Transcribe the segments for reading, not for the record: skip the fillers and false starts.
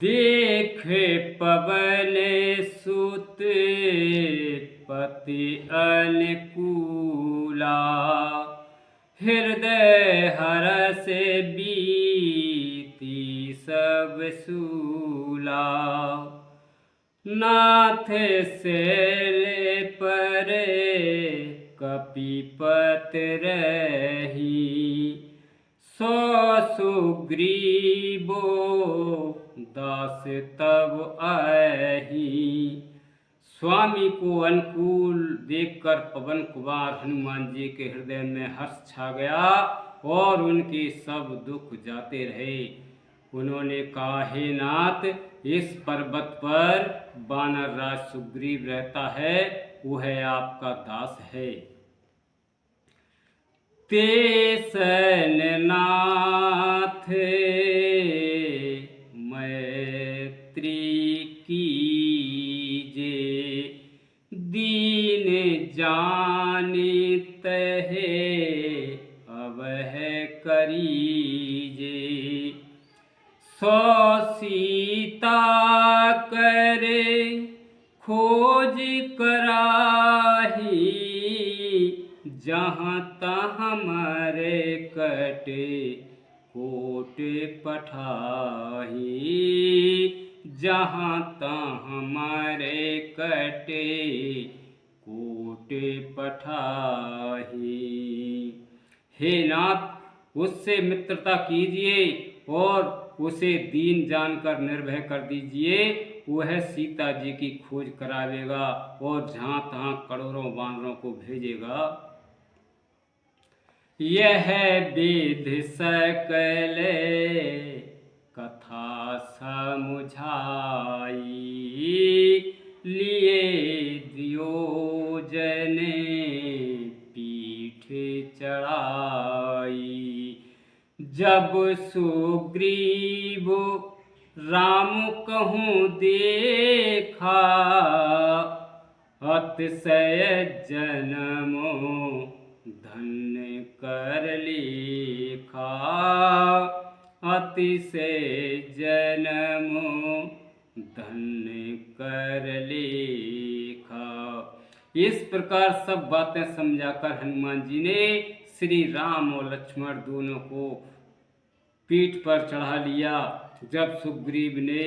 देखे पवन सुत पति अनुकूला, हृदय हरष बीती सब सूला। नाथ शैल पर कपिपत रही, सो सुग्रीवो दास तब आही। स्वामी को अनुकूल देखकर पवन कुमार हनुमान जी के हृदय में हर्ष छा गया और उनके सब दुख जाते रहे। उन्होंने कहा, हे नाथ, इस पर्वत पर वानर राज सुग्रीव रहता है, वह आपका दास है। तेसन नाथ मैत्री कीजे, दीन जानित है अवह करीजे। सो सीता करे खोज कराही, जहाँ तहाँ हमारे कटे कोट पठाही। जहाँ तहाँ हमारे कटे कोट पठाही। हे नाथ, उससे मित्रता कीजिए और उसे दीन जानकर निर्भय कर दीजिए। वह सीता जी की खोज करावेगा और जहाँ तहाँ करोड़ों वानरों को भेजेगा। यह विध सकल कथा समुझाई, लिए दियोजन पीठ चढ़ाई। जब सुग्रीव राम कहूँ देखा, अतिशय जन्मो धन्य कर लेखा। अतिशय जन्मो धन्य कर लेखा। इस प्रकार सब बातें समझाकर हनुमान जी ने श्री राम और लक्ष्मण दोनों को पीठ पर चढ़ा लिया। जब सुग्रीव ने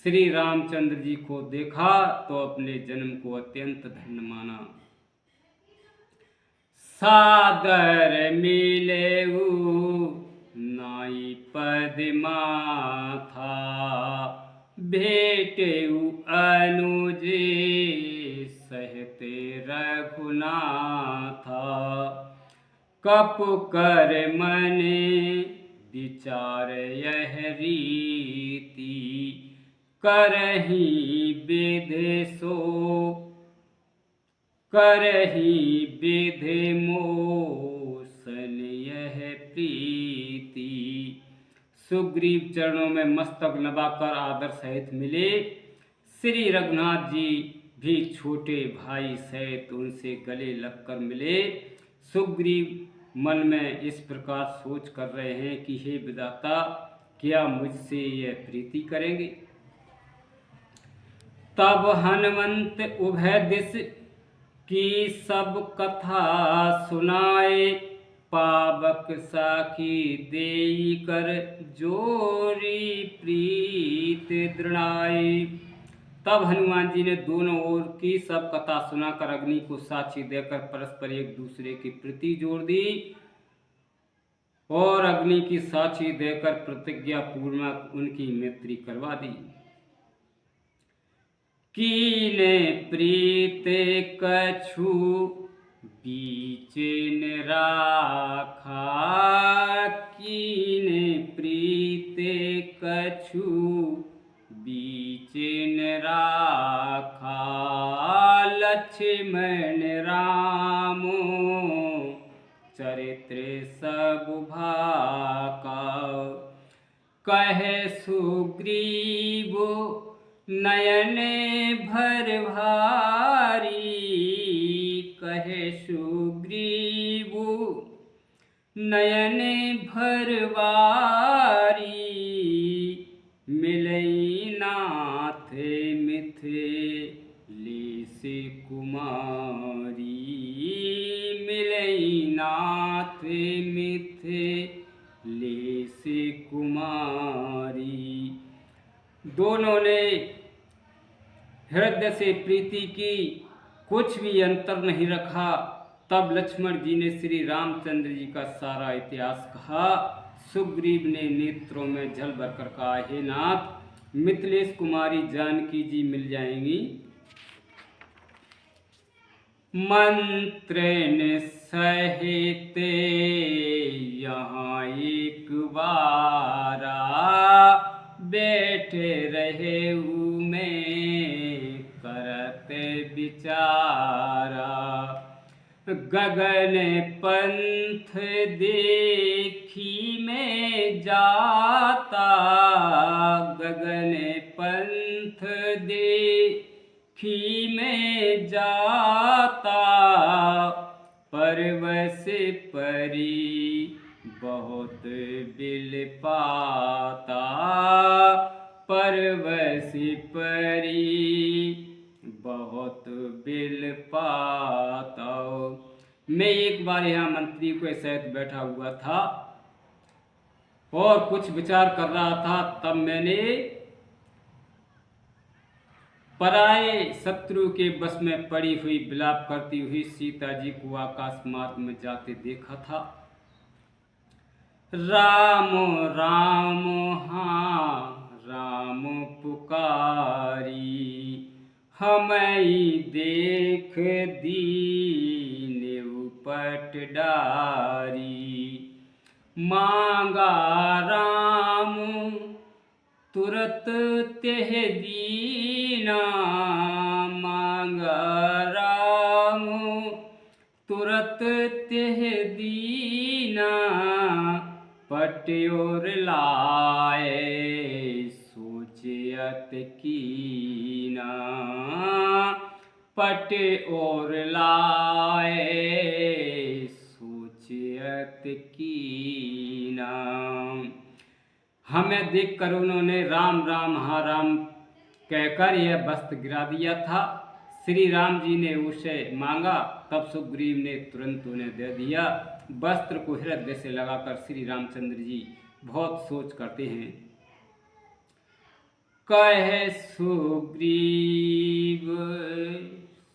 श्री रामचंद्र जी को देखा तो अपने जन्म को अत्यंत धन्य माना। सादर मिलेऊ नाई पद माथा, भेटेऊ अनुज सहते रघुनाथा। कप कर मने विचार यह रीति, करही विधि सो करही विधि मोसन यह प्रीति। सुग्रीव चरणों में मस्तक नवाकर आदर सहित मिले। श्री रघुनाथ जी भी छोटे भाई सहित उनसे गले लगकर मिले। सुग्रीव मन में इस प्रकार सोच कर रहे हैं कि हे विधाता, क्या मुझसे यह प्रीति करेंगे। तब हनुमंत उभय दिश की सब कथा सुनाए, पावक साखी देई कर जोरी प्रीत दृढ़ाए। तब हनुमान जी ने दोनों ओर की सब कथा सुनाकर अग्नि को साक्षी देकर परस्पर एक दूसरे की प्रीति जोड़ दी और अग्नि की साक्षी देकर प्रतिज्ञा पूर्वक उनकी मैत्री करवा दी। कीने प्रीत कछु बीच न राखा, कीने प्रीत कछु बीच न राखा। लक्ष्मण रामो चरित्र सब भाका, कहे सुग्रीव नयन भर भारी। कहे सुग्रीव नयन भरवारी, मिलई नाथ मिथिलेश कुमारी, मिलई नाथ मिथिलेश कुमारी। दोनों ने हृदय से प्रीति की, कुछ भी अंतर नहीं रखा। तब लक्ष्मण जी ने श्री रामचंद्र जी का सारा इतिहास कहा। सुग्रीव ने नेत्रों में जल भरकर कहा, हे नाथ, मिथिलेश कुमारी जानकी जी मिल जाएंगी। मंत्रण सहित यहाँ एक बारा, बैठे रहे में करत विचारा। गगन पंथ देखी में जाता, गगन पंथ देखी में जाता। परवश परी बहुत बिल पाता, परवश परी बहुत बिल पाता। मैं एक बार यहाँ मंत्री के सहित बैठा हुआ था और कुछ विचार कर रहा था। तब मैंने पराये शत्रु के बस में पड़ी हुई विलाप करती हुई सीता जी को आकाश मार्ग में जाते देखा था। राम राम हाँ राम पुकारी, हमें देख दीन उपट डारी। मांगा राम तुरत तेह दीना, मांगा राम तुरत तेह दीना। पट्योर लाए सोचियत कीना, पट और लाए सोचियत कीना। हमें देखकर उन्होंने राम राम हाँ राम कहकर यह वस्त्र गिरा दिया था। श्री राम जी ने उसे मांगा, तब सुग्रीव ने तुरंत उन्हें दे दिया। वस्त्र को हृदय से लगाकर श्री रामचंद्र जी बहुत सोच करते हैं। कहे सुग्रीव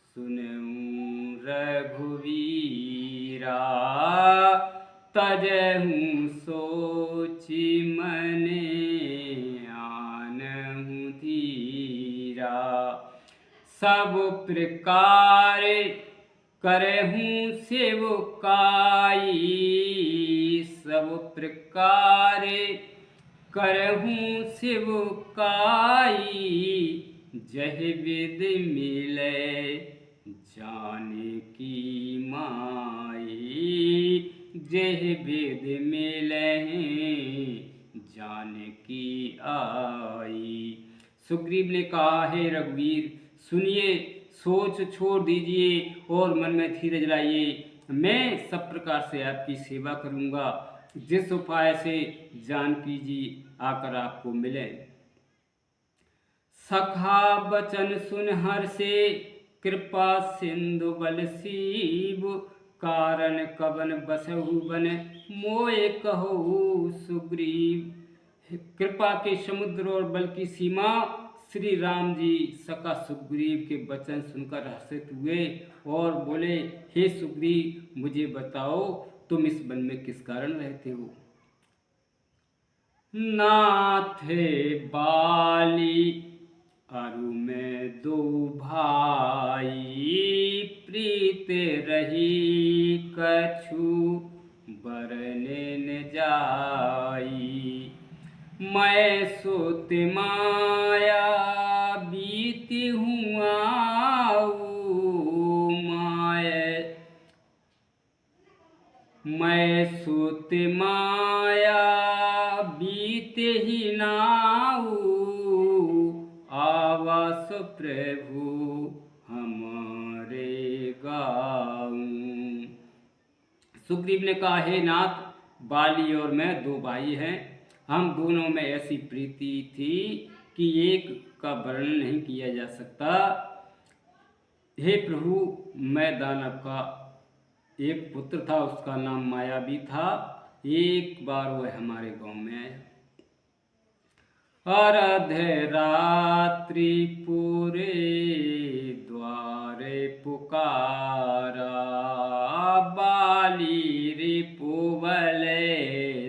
सुनऊं रघुवीरा, तजहूँ सोची मने आनहूँ धीरा। सब प्रकार करहूँ सेवकाई, सब प्रकार करहूँ सेवकाई। जह विद मिले जानकी माई, जह विद मिले जानकी आई। सुग्रीव ने कहा, हे रघुवीर सुनिए, सोच छोड़ दीजिए और मन में धीरज लाइए। मैं सब प्रकार से आपकी सेवा करूंगा, जिस उपाय से जानकी जी आकर आपको मिले। सखा बचन सुन हर्षे, कृपा सिंधु बल सीब। कारण कवन बसहु बन, मोए कहु सुग्रीव। कृपा के समुद्र और बल की सीमा श्री राम जी सखा सुग्रीव के वचन सुनकर हर्षित हुए और बोले, हे सुग्रीव मुझे बताओ, तुम इस वन में किस कारण रहते हो। नाथ बाली अरु में दो भाई, प्रीत रही कछु बरने न जाई। मैं सोत माया बीती हूँ आऊ, मैं सोत माया बीते ही नाऊ। आवास प्रभु हमारे गाऊं। सुग्रीव ने कहा, हे नाथ, बाली और मैं दो भाई हैं। हम दोनों में ऐसी प्रीति थी कि एक का वर्णन नहीं किया जा सकता। हे प्रभु, मैं दानव का एक पुत्र था, उसका नाम मायावी था। एक बार वह हमारे गांव में आया। अर्धरात्रि पूरे द्वारे पुकारा, बाली रिपुवले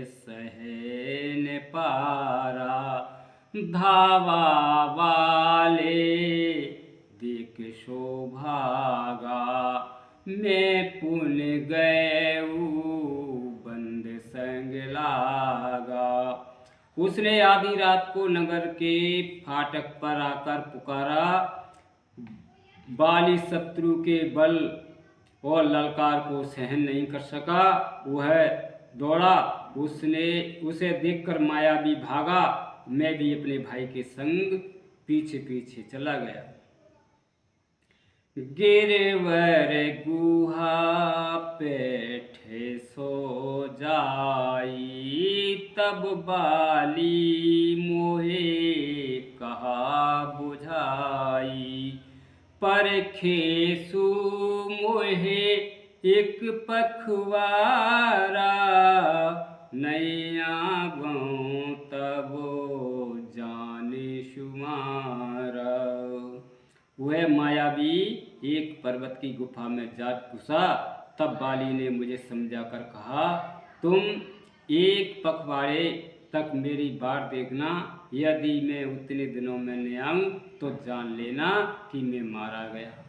सहन पारा। धावा वाले देख शोभागा, मैं पुन गएऊ बंद संग लागा। उसने आधी रात को नगर के फाटक पर आकर पुकारा। बाली शत्रु के बल और ललकार को सहन नहीं कर सका, वह दौड़ा। उसे देखकर मायावी भागा। मैं भी अपने भाई के संग पीछे पीछे चला गया। गिरवर गुहा बैठे सो जाई, तब बाली मोहे कहा बुझाई। परखेसु मोहे एक पखवारा, नैया गौ तबो जाने शुमारा। वह मायावी एक पर्वत की गुफा में जा घुसा। तब बाली ने मुझे समझा कर कहा, तुम एक पखवाड़े तक मेरी बाट देखना। यदि मैं उतने दिनों में न आऊं तो जान लेना कि मैं मारा गया।